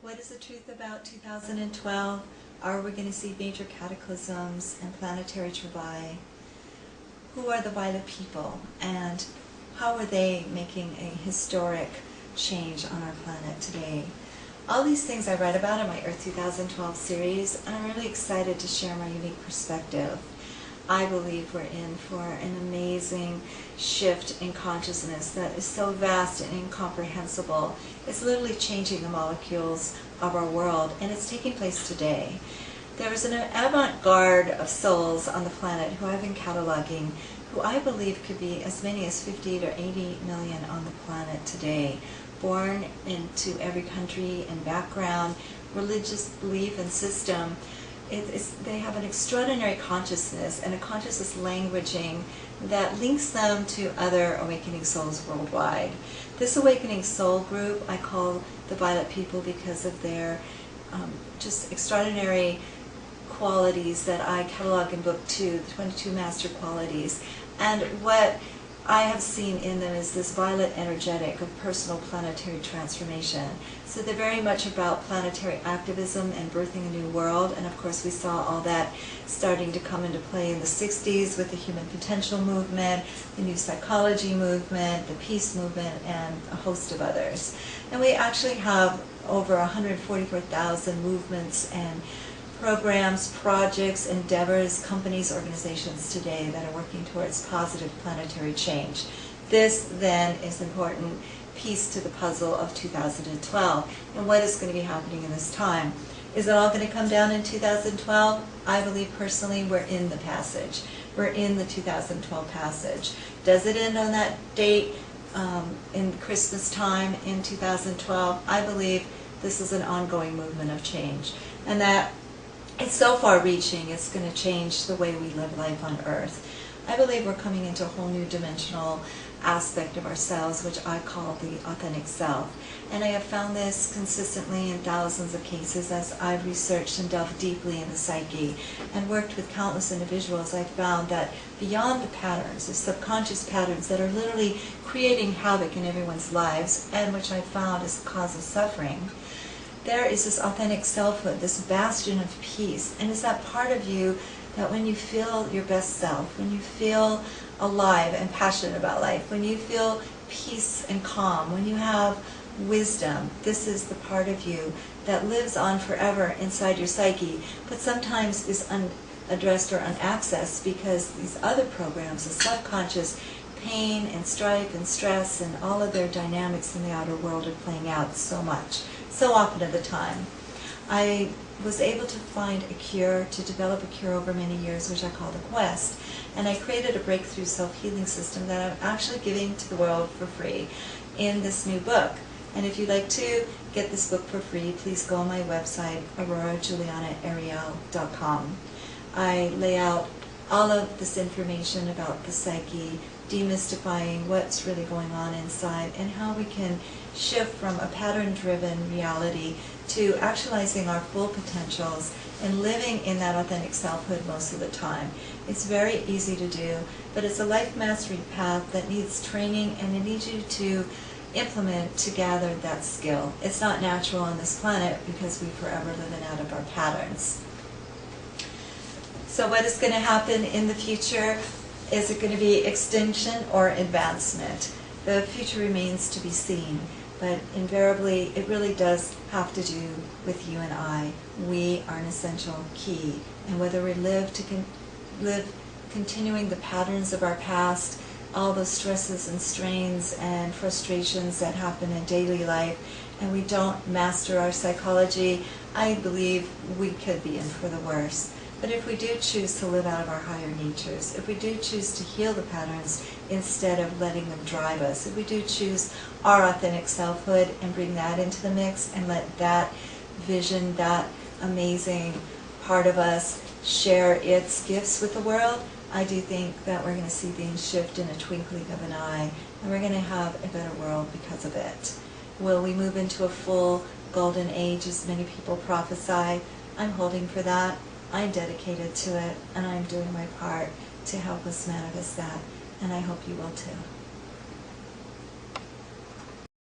What is the truth about 2012? Are we going to see major cataclysms and planetary travail? Who are the Violet people, and how are they making a historic change on our planet today? All these things I read about in my Earth 2012 series, and I'm really excited to share my unique perspective. I believe we're in for an amazing shift in consciousness that is so vast and incomprehensible. It's literally changing the molecules of our world, and it's taking place today. There is an avant-garde of souls on the planet who I've been cataloging, who I believe could be as many as 50 to 80 million on the planet today, born into every country and background, religious belief and system. They have an extraordinary consciousness and a consciousness languaging that links them to other awakening souls worldwide. This awakening soul group I call the Violet people because of their just extraordinary qualities that I catalog in Book 2, the 22 Master Qualities. And what I have seen in them is this violet energetic of personal planetary transformation. So they're very much about planetary activism and birthing a new world. And of course we saw all that starting to come into play in the 60s with the human potential movement, the new psychology movement, the peace movement, and a host of others. And we actually have over 144,000 movements and programs, projects, endeavors, companies, organizations today that are working towards positive planetary change. This then is an important piece to the puzzle of 2012. And what is going to be happening in this time? Is it all going to come down in 2012? I believe personally we're in the passage. We're in the 2012 passage. Does it end on that date in Christmas time in 2012? I believe this is an ongoing movement of change. And that it's so far-reaching, it's going to change the way we live life on Earth. I believe we're coming into a whole new dimensional aspect of ourselves, which I call the authentic self. And I have found this consistently in thousands of cases as I've researched and delved deeply in the psyche and worked with countless individuals. I've found that beyond the patterns, the subconscious patterns that are literally creating havoc in everyone's lives, and which I've found is the cause of suffering, there is this authentic selfhood, this bastion of peace. And it's that part of you that when you feel your best self, when you feel alive and passionate about life, when you feel peace and calm, when you have wisdom, this is the part of you that lives on forever inside your psyche, but sometimes is unaddressed or unaccessed because these other programs, the subconscious pain and strife and stress and all of their dynamics in the outer world are playing out so much. So often at the time. I was able to find a cure, to develop a cure over many years, which I call the Quest, and I created a breakthrough self-healing system that I'm actually giving to the world for free in this new book. And if you'd like to get this book for free, please go on my website, aurorajulianaariel.com. I lay out all of this information about the psyche, demystifying what's really going on inside, and how we can shift from a pattern-driven reality to actualizing our full potentials and living in that authentic selfhood most of the time. It's very easy to do, but it's a life mastery path that needs training, and it needs you to implement to gather that skill. It's not natural on this planet because we forever live in out of our patterns. So what is going to happen in the future? Is it going to be extinction or advancement? The future remains to be seen, but invariably it really does have to do with you and I. We are an essential key, and whether we live continuing the patterns of our past, all those stresses and strains and frustrations that happen in daily life, and we don't master our psychology, I believe we could be in for the worst. But if we do choose to live out of our higher natures, if we do choose to heal the patterns instead of letting them drive us, if we do choose our authentic selfhood and bring that into the mix and let that vision, that amazing part of us share its gifts with the world, I do think that we're going to see things shift in a twinkling of an eye, and we're going to have a better world because of it. Will we move into a full golden age as many people prophesy? I'm holding for that. I'm dedicated to it, and I'm doing my part to help us manifest that, and I hope you will too.